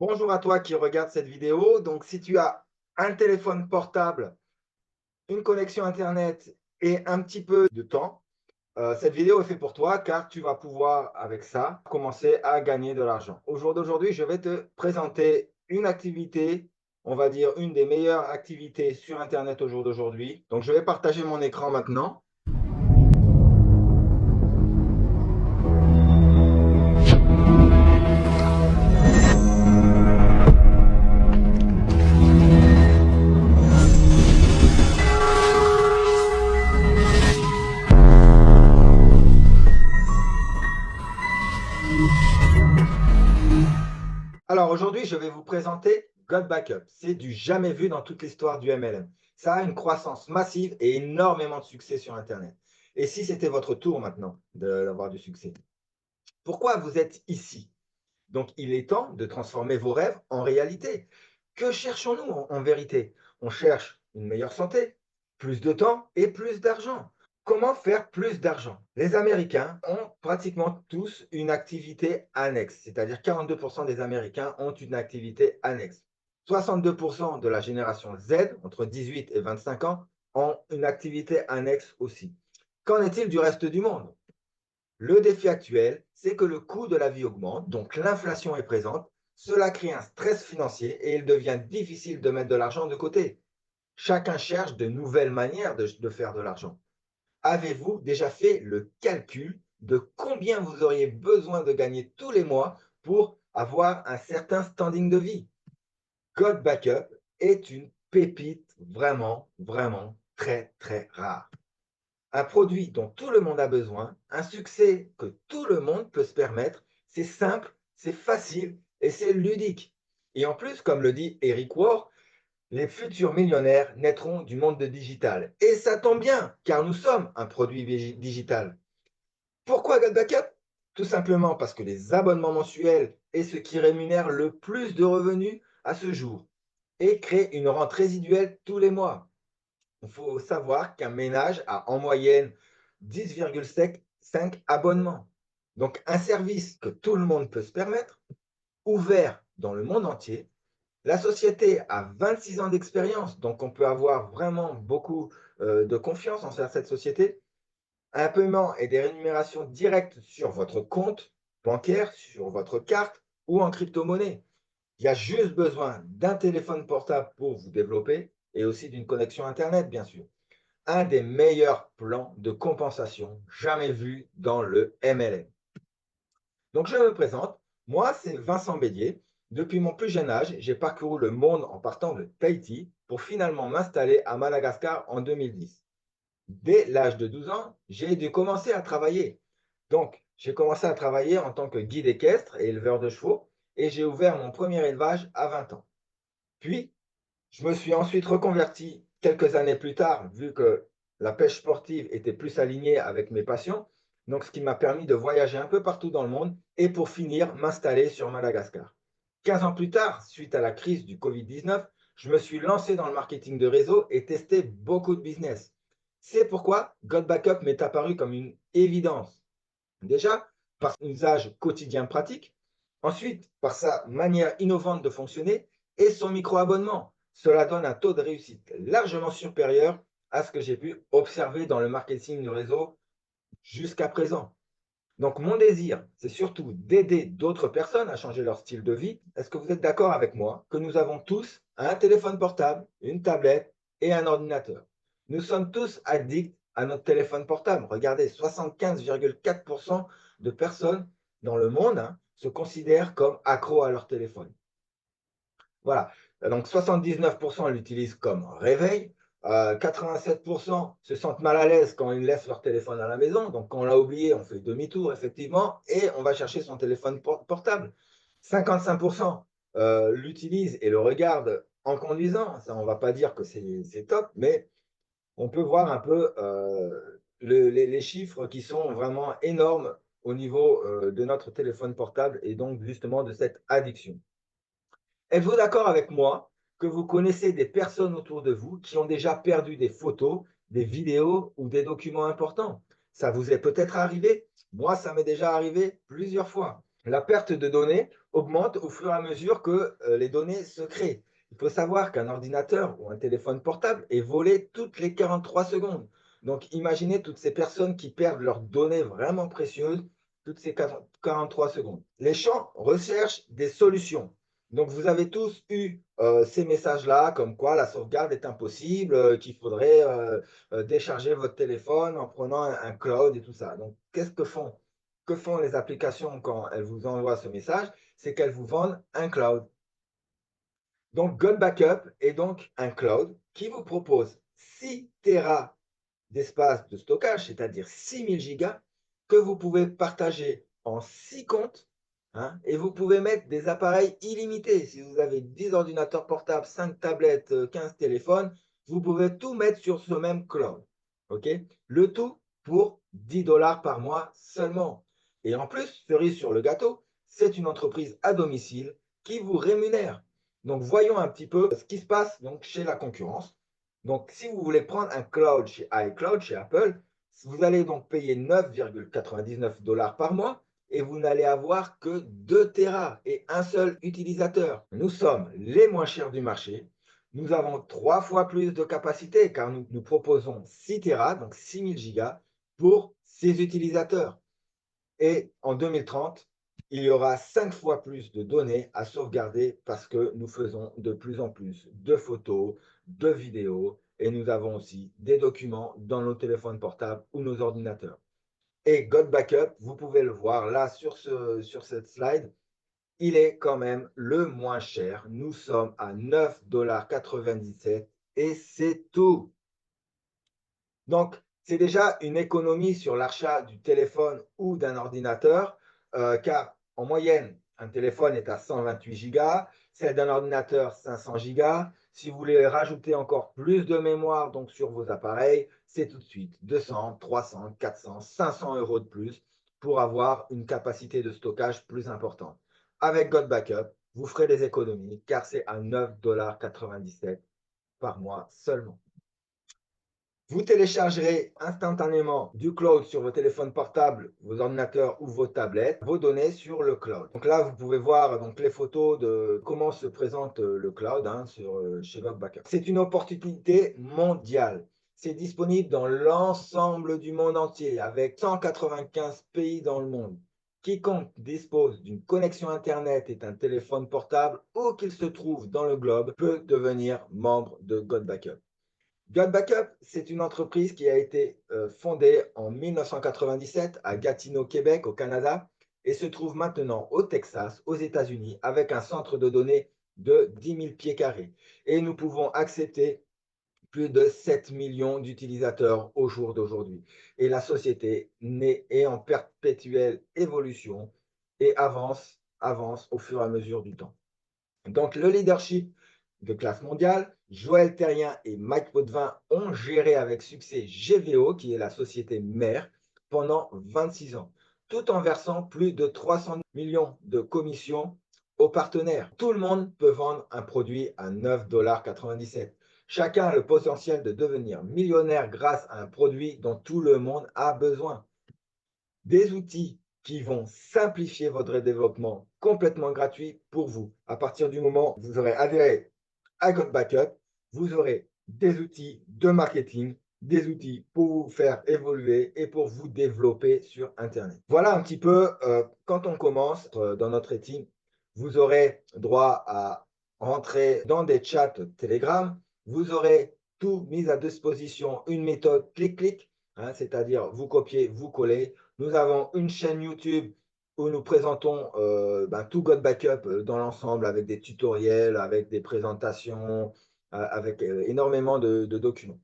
Bonjour à toi qui regarde cette vidéo. Donc, si tu as un téléphone portable, une connexion Internet et un petit peu de temps, cette vidéo est faite pour toi car tu vas pouvoir, avec ça, commencer à gagner de l'argent. Au jour d'aujourd'hui, je vais te présenter une activité, on va dire une des meilleures activités sur Internet au jour d'aujourd'hui. Donc, je vais partager mon écran maintenant. Alors aujourd'hui, je vais vous présenter God Backup. C'est du jamais vu dans toute l'histoire du MLM. Ça a une croissance massive et énormément de succès sur Internet. Et si c'était votre tour maintenant d'avoir du succès? Pourquoi vous êtes ici? Donc il est temps de transformer vos rêves en réalité. Que cherchons-nous en vérité? On cherche une meilleure santé, plus de temps et plus d'argent. Comment faire plus d'argent? Les Américains ont pratiquement tous une activité annexe, c'est-à-dire 42% des Américains ont une activité annexe. 62% de la génération Z, entre 18 et 25 ans, ont une activité annexe aussi. Qu'en est-il du reste du monde? Le défi actuel, c'est que le coût de la vie augmente, donc l'inflation est présente. Cela crée un stress financier et il devient difficile de mettre de l'argent de côté. Chacun cherche de nouvelles manières de faire de l'argent. Avez-vous déjà fait le calcul de combien vous auriez besoin de gagner tous les mois pour avoir un certain standing de vie? God Backup est une pépite vraiment, vraiment très, très rare. Un produit dont tout le monde a besoin, un succès que tout le monde peut se permettre. C'est simple, c'est facile et c'est ludique. Et en plus, comme le dit Eric Worre, les futurs millionnaires naîtront du monde de digital. Et ça tombe bien, car nous sommes un produit digital. Pourquoi God Backup? Tout simplement parce que les abonnements mensuels est ce qui rémunère le plus de revenus à ce jour et crée une rente résiduelle tous les mois. Il faut savoir qu'un ménage a en moyenne 10,5 abonnements. Donc un service que tout le monde peut se permettre, ouvert dans le monde entier. La société a 26 ans d'expérience, donc on peut avoir vraiment beaucoup de confiance envers cette société. Un paiement et des rémunérations directes sur votre compte bancaire, sur votre carte ou en crypto-monnaie. Il y a juste besoin d'un téléphone portable pour vous développer et aussi d'une connexion Internet, bien sûr. Un des meilleurs plans de compensation jamais vus dans le MLM. Donc, je me présente. Moi, c'est Vincent Bélier. Depuis mon plus jeune âge, j'ai parcouru le monde en partant de Tahiti pour finalement m'installer à Madagascar en 2010. Dès l'âge de 12 ans, j'ai dû commencer à travailler. Donc, j'ai commencé à travailler en tant que guide équestre et éleveur de chevaux et j'ai ouvert mon premier élevage à 20 ans. Puis, je me suis ensuite reconverti quelques années plus tard, vu que la pêche sportive était plus alignée avec mes passions, donc ce qui m'a permis de voyager un peu partout dans le monde et pour finir m'installer sur Madagascar. 15 ans plus tard, suite à la crise du Covid-19, je me suis lancé dans le marketing de réseau et testé beaucoup de business. C'est pourquoi God Backup m'est apparu comme une évidence. Déjà, par son usage quotidien pratique. Ensuite, par sa manière innovante de fonctionner et son micro-abonnement. Cela donne un taux de réussite largement supérieur à ce que j'ai pu observer dans le marketing de réseau jusqu'à présent. Donc, mon désir, c'est surtout d'aider d'autres personnes à changer leur style de vie. Est-ce que vous êtes d'accord avec moi que nous avons tous un téléphone portable, une tablette et un ordinateur? Nous sommes tous addicts à notre téléphone portable. Regardez, 75,4% de personnes dans le monde se considèrent comme accros à leur téléphone. Voilà. Donc 79% l'utilisent comme réveil. 87% se sentent mal à l'aise quand ils laissent leur téléphone à la maison. Donc quand on l'a oublié, on fait demi-tour effectivement et on va chercher son téléphone portable. 55% l'utilisent et le regardent en conduisant. Ça, on ne va pas dire que c'est top, mais on peut voir un peu les chiffres qui sont vraiment énormes au niveau de notre téléphone portable et donc justement de cette addiction. Êtes-vous d'accord avec moi que vous connaissez des personnes autour de vous qui ont déjà perdu des photos, des vidéos ou des documents importants? Ça vous est peut-être arrivé. Moi, ça m'est déjà arrivé plusieurs fois. La perte de données augmente au fur et à mesure que les données se créent. Il faut savoir qu'un ordinateur ou un téléphone portable est volé toutes les 43 secondes. Donc imaginez toutes ces personnes qui perdent leurs données vraiment précieuses toutes ces 43 secondes. Les champs recherchent des solutions. Donc vous avez tous eu ces messages-là, comme quoi la sauvegarde est impossible, qu'il faudrait décharger votre téléphone en prenant un cloud et tout ça. Donc qu'est-ce que font les applications quand elles vous envoient ce message? C'est qu'elles vous vendent un cloud. Donc, God Backup est donc un cloud qui vous propose 6 Tera d'espace de stockage, c'est-à-dire 6000 gigas, que vous pouvez partager en 6 comptes, hein, et vous pouvez mettre des appareils illimités. Si vous avez 10 ordinateurs portables, 5 tablettes, 15 téléphones, vous pouvez tout mettre sur ce même cloud. Okay, le tout pour 10 dollars par mois seulement. Et en plus, cerise sur le gâteau, c'est une entreprise à domicile qui vous rémunère. Donc, voyons un petit peu ce qui se passe donc, chez la concurrence. Donc, si vous voulez prendre un cloud chez iCloud, chez Apple, vous allez donc payer 9,99 dollars par mois et vous n'allez avoir que 2 Tera et un seul utilisateur. Nous sommes les moins chers du marché. Nous avons 3 fois plus de capacité car nous proposons 6 Tera, donc 6000 gigas, pour 6 utilisateurs. Et en 2030, il y aura 5 fois plus de données à sauvegarder parce que nous faisons de plus en plus de photos, de vidéos et nous avons aussi des documents dans nos téléphones portables ou nos ordinateurs. Et God Backup, vous pouvez le voir là sur cette slide, il est quand même le moins cher. Nous sommes à 9,97 $ et c'est tout. Donc, c'est déjà une économie sur l'achat du téléphone ou d'un ordinateur, car en moyenne, un téléphone est à 128 gigas, celle d'un ordinateur 500 gigas. Si vous voulez rajouter encore plus de mémoire donc sur vos appareils, c'est tout de suite 200, 300, 400, 500 euros de plus pour avoir une capacité de stockage plus importante. Avec God Backup, vous ferez des économies car c'est à 9,97 $ par mois seulement. Vous téléchargerez instantanément du cloud sur vos téléphones portables, vos ordinateurs ou vos tablettes, vos données sur le cloud. Donc là, vous pouvez voir donc, les photos de comment se présente le cloud hein, chez God Backup. C'est une opportunité mondiale. C'est disponible dans l'ensemble du monde entier, avec 195 pays dans le monde. Quiconque dispose d'une connexion Internet et d'un téléphone portable, où qu'il se trouve dans le globe, peut devenir membre de God Backup. God Backup, c'est une entreprise qui a été fondée en 1997 à Gatineau, Québec, au Canada, et se trouve maintenant au Texas, aux États-Unis, avec un centre de données de 10 000 pieds carrés. Et nous pouvons accepter plus de 7 millions d'utilisateurs au jour d'aujourd'hui. Et la société est en perpétuelle évolution et avance au fur et à mesure du temps. Donc, le leadership de classe mondiale, Joël Terrien et Mike Potvin ont géré avec succès GVO, qui est la société mère, pendant 26 ans, tout en versant plus de 300 millions de commissions aux partenaires. Tout le monde peut vendre un produit à 9,97 $. Chacun a le potentiel de devenir millionnaire grâce à un produit dont tout le monde a besoin. Des outils qui vont simplifier votre développement complètement gratuit pour vous. À partir du moment où vous aurez adhéré à God Backup, vous aurez des outils de marketing, des outils pour vous faire évoluer et pour vous développer sur Internet. Voilà un petit peu quand on commence dans notre team, vous aurez droit à rentrer dans des chats Telegram, vous aurez tout mis à disposition, une méthode clic-clic, hein, c'est-à-dire vous copiez, vous collez. Nous avons une chaîne YouTube où nous présentons tout God Backup dans l'ensemble avec des tutoriels, avec des présentations, avec énormément de documents.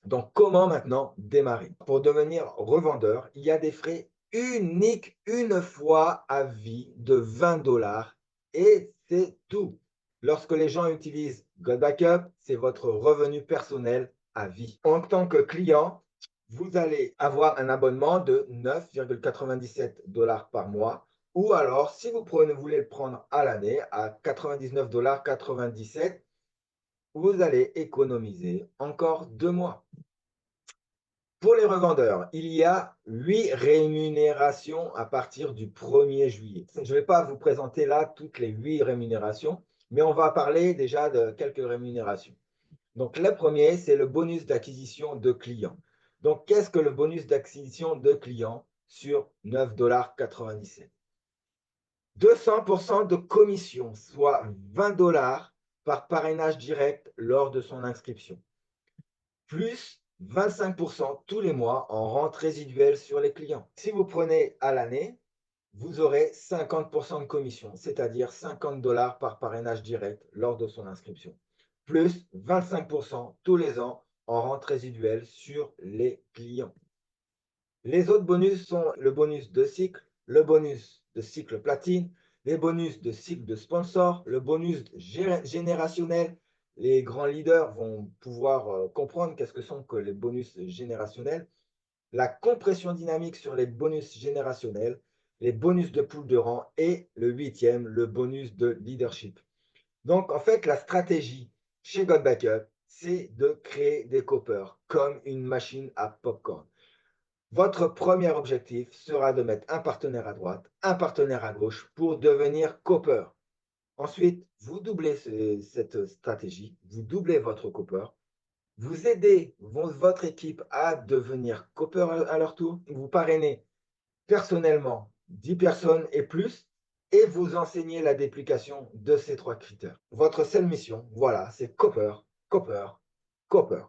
Donc, comment maintenant démarrer? Pour devenir revendeur, il y a des frais uniques une fois à vie de 20 dollars et c'est tout. Lorsque les gens utilisent God Backup, c'est votre revenu personnel à vie. En tant que client, vous allez avoir un abonnement de 9,97 dollars par mois. Ou alors, si vous voulez le prendre à l'année à 99,97 $, vous allez économiser encore 2 mois. Pour les revendeurs, il y a 8 rémunérations à partir du 1er juillet. Je ne vais pas vous présenter là toutes les 8 rémunérations, mais on va parler déjà de quelques rémunérations. Donc, le premier, c'est le bonus d'acquisition de clients. Donc, qu'est-ce que le bonus d'acquisition de clients sur 9,97 $? 200% de commission, soit 20 $ par parrainage direct lors de son inscription, plus 25% tous les mois en rente résiduelle sur les clients. Si vous prenez à l'année, vous aurez 50% de commission, c'est-à-dire 50 $ par parrainage direct lors de son inscription, plus 25% tous les ans en rente résiduelle sur les clients. Les autres bonus sont le bonus de cycle, le bonus de cycle platine, les bonus de cycle de sponsor, le bonus générationnel. Les grands leaders vont pouvoir comprendre qu'est-ce que sont que les bonus générationnels, la compression dynamique sur les bonus générationnels, les bonus de poule de rang et le huitième, le bonus de leadership. Donc, en fait, la stratégie chez God Backup, c'est de créer des coppers comme une machine à popcorn. Votre premier objectif sera de mettre un partenaire à droite, un partenaire à gauche pour devenir copper. Ensuite, vous doublez cette stratégie, vous doublez votre copper, vous aidez votre équipe à devenir copper à leur tour, vous parrainez personnellement 10 personnes et plus, et vous enseignez la déplication de ces 3 critères. Votre seule mission, voilà, c'est copper, copper, copper.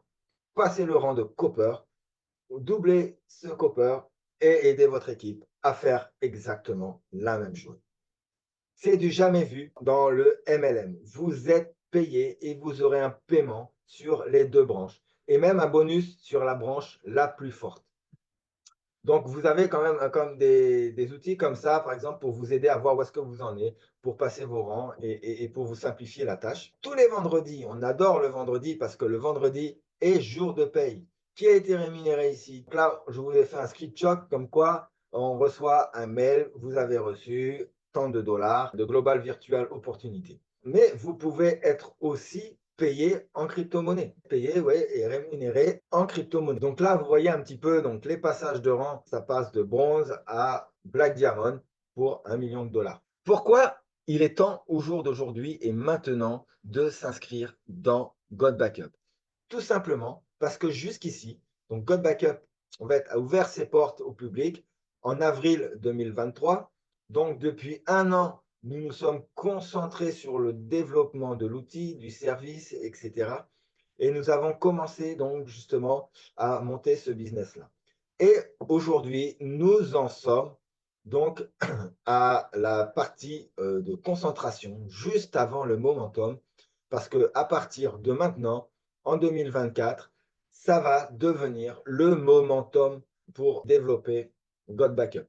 Passez le rang de copper, doublez ce copper et aidez votre équipe à faire exactement la même chose. C'est du jamais vu dans le MLM. Vous êtes payé et vous aurez un paiement sur les 2 branches et même un bonus sur la branche la plus forte. Donc, vous avez quand même comme des outils comme ça, par exemple, pour vous aider à voir où est-ce que vous en êtes, pour passer vos rangs et pour vous simplifier la tâche. Tous les vendredis, on adore le vendredi parce que le vendredi est jour de paye. Qui a été rémunéré ici? Donc là, je vous ai fait un screenshot comme quoi on reçoit un mail, vous avez reçu tant de dollars de Global Virtual Opportunity. Mais vous pouvez être aussi payé en crypto-monnaie, payé ouais, et rémunéré en crypto-monnaie. Donc là, vous voyez un petit peu donc, les passages de rang, ça passe de bronze à Black Diamond pour 1 million de dollars. Pourquoi il est temps au jour d'aujourd'hui et maintenant de s'inscrire dans God Backup? Tout simplement parce que jusqu'ici, donc God Backup en fait, a ouvert ses portes au public en avril 2023. Donc depuis un an, nous nous sommes concentrés sur le développement de l'outil, du service, etc. Et nous avons commencé donc justement à monter ce business-là. Et aujourd'hui, nous en sommes donc à la partie de concentration, juste avant le momentum, parce qu'à partir de maintenant, en 2024, ça va devenir le momentum pour développer God Backup.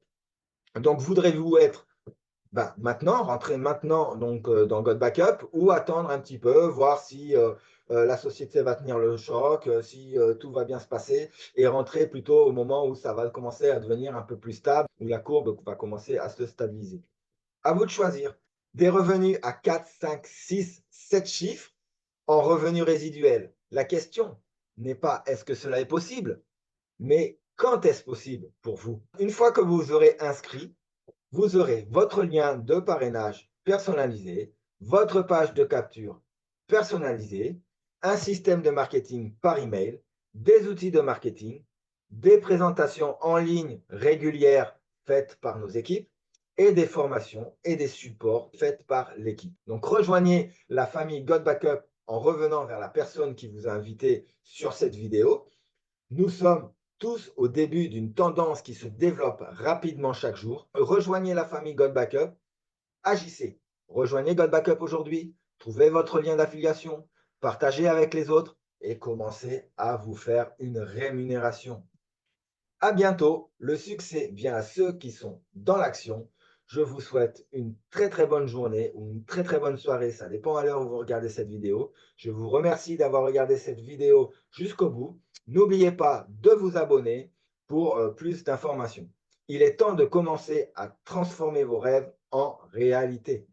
Donc, voudrez-vous être maintenant, rentrer maintenant donc, dans God Backup ou attendre un petit peu, voir si la société va tenir le choc, si tout va bien se passer et rentrer plutôt au moment où ça va commencer à devenir un peu plus stable, où la courbe va commencer à se stabiliser. À vous de choisir. Des revenus à 4, 5, 6, 7 chiffres en revenus résiduels. La question n'est pas est-ce que cela est possible, mais quand est-ce possible pour vous? Une fois que vous aurez inscrit, vous aurez votre lien de parrainage personnalisé, votre page de capture personnalisée, un système de marketing par email, des outils de marketing, des présentations en ligne régulières faites par nos équipes et des formations et des supports faits par l'équipe. Donc rejoignez la famille God Backup en revenant vers la personne qui vous a invité sur cette vidéo. Nous sommes tous au début d'une tendance qui se développe rapidement chaque jour. Rejoignez la famille God Backup, agissez. Rejoignez God Backup aujourd'hui, trouvez votre lien d'affiliation, partagez avec les autres et commencez à vous faire une rémunération. À bientôt. Le succès vient à ceux qui sont dans l'action. Je vous souhaite une très très bonne journée ou une très très bonne soirée. Ça dépend à l'heure où vous regardez cette vidéo. Je vous remercie d'avoir regardé cette vidéo jusqu'au bout. N'oubliez pas de vous abonner pour plus d'informations. Il est temps de commencer à transformer vos rêves en réalité.